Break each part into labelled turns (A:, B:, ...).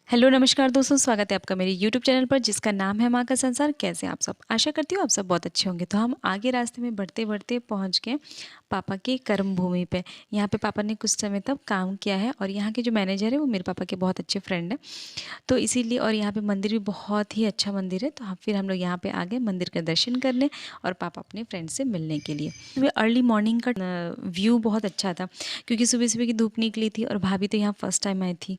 A: Hello नमस्कार दोस्तों, स्वागत है आपका मेरे यूट्यूब चैनल पर जिसका नाम है माँ का संसार। कैसे हैं आप सब? आशा करती हूँ आप सब बहुत अच्छे होंगे। तो हम आगे रास्ते में बढ़ते बढ़ते पहुँच गए पापा की कर्म भूमि पे। यहाँ पे पापा ने कुछ समय तक काम किया है और यहाँ के जो मैनेजर है वो मेरे पापा के बहुत अच्छे फ्रेंड हैं। तो इसीलिए, और यहाँ पे मंदिर भी बहुत ही अच्छा मंदिर है। तो फिर हम लोग यहाँ पे आ गए मंदिर का दर्शन करने और पापा अपने फ्रेंड से मिलने के लिए। सुबह अर्ली मॉर्निंग का व्यू बहुत अच्छा था क्योंकि सुबह सुबह की धूप निकली थी और भाभी तो यहाँ फर्स्ट टाइम आई थी।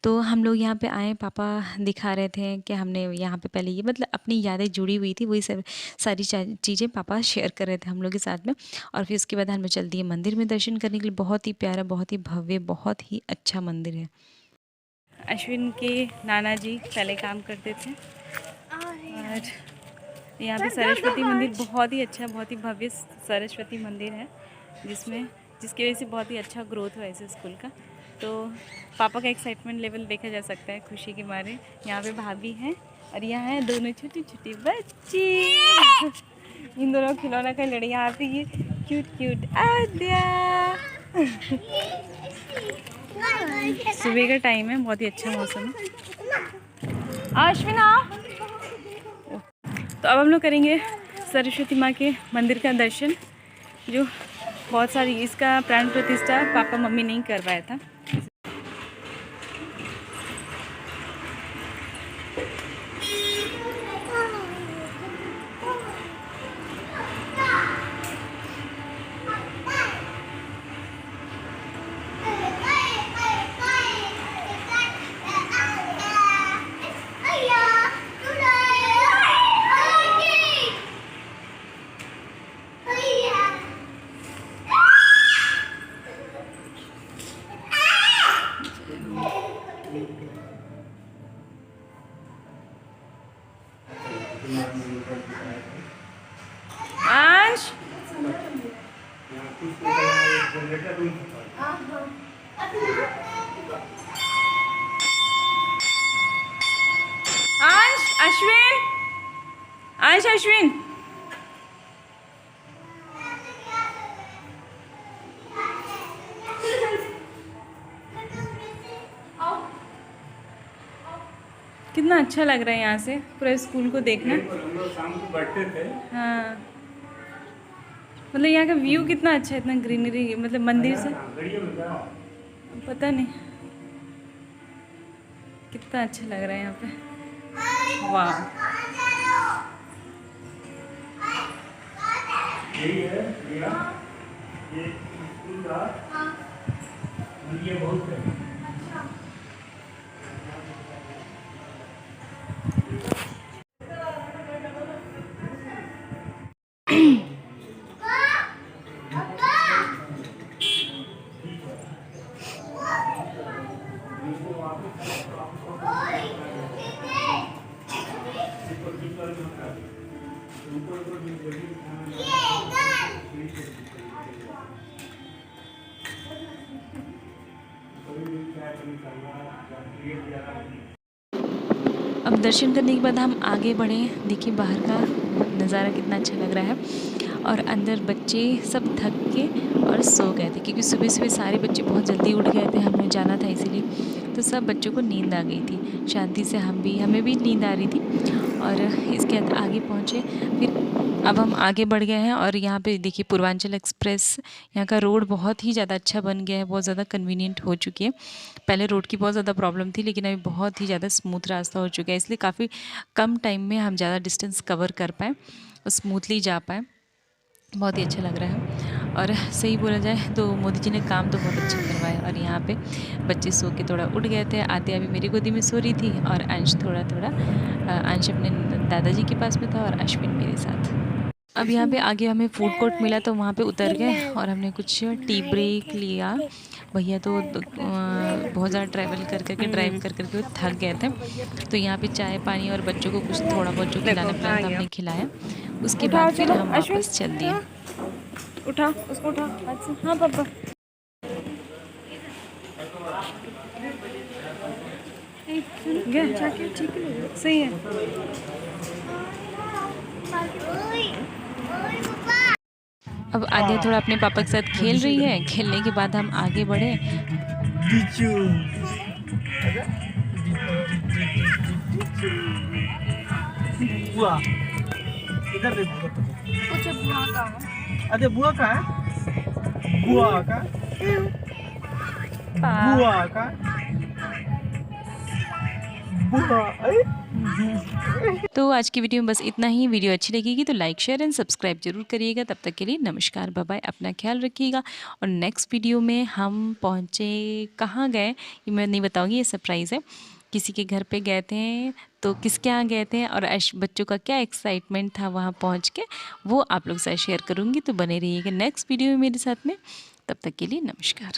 A: तो हम लोग यहाँ पे आए, पापा दिखा रहे थे कि हमने यहाँ पे पहले ये मतलब अपनी यादें जुड़ी हुई थी, वही सब सारी चीज़ें पापा शेयर कर रहे थे हम लोग के साथ में। और फिर उसके बाद हम लोग चल दिए मंदिर में दर्शन करने के लिए। बहुत ही प्यारा, बहुत ही भव्य, बहुत ही अच्छा मंदिर है। अश्विन के नाना जी पहले काम करते थे और यहाँ पे सरस्वती मंदिर बहुत ही अच्छा, बहुत ही भव्य सरस्वती मंदिर है जिसकी वजह से बहुत ही अच्छा ग्रोथ हुआ इस स्कूल का। तो पापा का एक्साइटमेंट लेवल देखा जा सकता है खुशी के मारे। यहाँ पे भाभी हैं और यहाँ है दोनों छोटी छोटी बच्ची। इन दोनों खिलौना का लड़े। यहाँ पे ये क्यूट क्यूट आद्या। सुबह का टाइम है, बहुत ही अच्छा मौसम है। अश्विना, तो अब हम लोग करेंगे सरस्वती माँ के मंदिर का दर्शन, जो बहुत सारी इसका प्राण प्रतिष्ठा पापा मम्मी नहीं करवाया था। अंश, अंश, अश्विन, अंश, अश्विन, कितना अच्छा लग रहा है यहाँ से पूरा स्कूल को देखना।
B: हम लोग शाम को बैठते थे।
A: हाँ, मतलब यहाँ का व्यू कितना अच्छा है, इतना ग्रीनरी, मतलब मंदिर से पता नहीं कितना अच्छा लग रहा है यहाँ पे। वाह,
B: यही है मेरा ये स्कूल का। ये बहुत है।
A: अब दर्शन करने के बाद हम आगे बढ़े। देखिए बाहर का नज़ारा कितना अच्छा लग रहा है। और अंदर बच्चे सब थक के और सो गए थे क्योंकि सुबह सुबह सारे बच्चे बहुत जल्दी उठ गए थे, हमें जाना था इसीलिए। तो सब बच्चों को नींद आ गई थी, शांति से हमें भी नींद आ रही थी। और इसके बाद आगे पहुँचे। फिर अब हम आगे बढ़ गए हैं और यहाँ पे देखिए पूर्वांचल एक्सप्रेस, यहाँ का रोड बहुत ही ज़्यादा अच्छा बन गया है, बहुत ज़्यादा कन्वीनियंट हो चुकी है। पहले रोड की बहुत ज़्यादा प्रॉब्लम थी लेकिन अभी बहुत ही ज़्यादा स्मूथ रास्ता हो चुका है, इसलिए काफ़ी कम टाइम में हम ज़्यादा डिस्टेंस कवर कर पाएँ और स्मूथली जा पाएँ। बहुत ही अच्छा लग रहा है। और सही बोला जाए तो मोदी जी ने काम तो बहुत अच्छा करवाया। और यहाँ पे बच्चे सो के थोड़ा उठ गए थे। आद्या अभी मेरी गोदी में सो रही थी और अंश थोड़ा थोड़ा अंश अपने दादाजी के पास में था और अश्विन मेरे साथ। अब यहाँ पे आगे हमें फूड कोर्ट मिला तो वहाँ पे उतर गए और हमने कुछ टी ब्रेक लिया। भैया तो बहुत ज़्यादा ट्रैवल कर करके ड्राइव कर करके वो थक गए थे। तो यहाँ पे चाय पानी और बच्चों को कुछ थोड़ा बहुत जो खिलाना पिलाना था हमने खिलाया। उसके बाद फिर हम वापस चल दिए।
C: उठा उसको, उठा। हाँ पापा, सही है।
A: अब आद्या थोड़ा अपने पापा के साथ खेल रही है। खेलने के बाद हम आगे बढ़े।
B: बुआ इधर देखो उधर देखो।
C: कुछ बुआ का
B: अरे बुआ का है बुआ का बुआ का बुआ
A: तो आज की वीडियो में बस इतना ही। वीडियो अच्छी लगेगी तो लाइक शेयर एंड सब्सक्राइब जरूर करिएगा। तब तक के लिए नमस्कार, बाय बाय, अपना ख्याल रखिएगा। और नेक्स्ट वीडियो में हम पहुँचे कहाँ गए ये मैं नहीं बताऊँगी, ये सरप्राइज़ है। किसी के घर पे गए थे तो किसके यहाँ गए थे और बच्चों का क्या एक्साइटमेंट था वहाँ पहुँच के, वो आप लोग से शेयर करूँगी। तो बने रहिएगा नेक्स्ट वीडियो में मेरे साथ में। तब तक के लिए नमस्कार।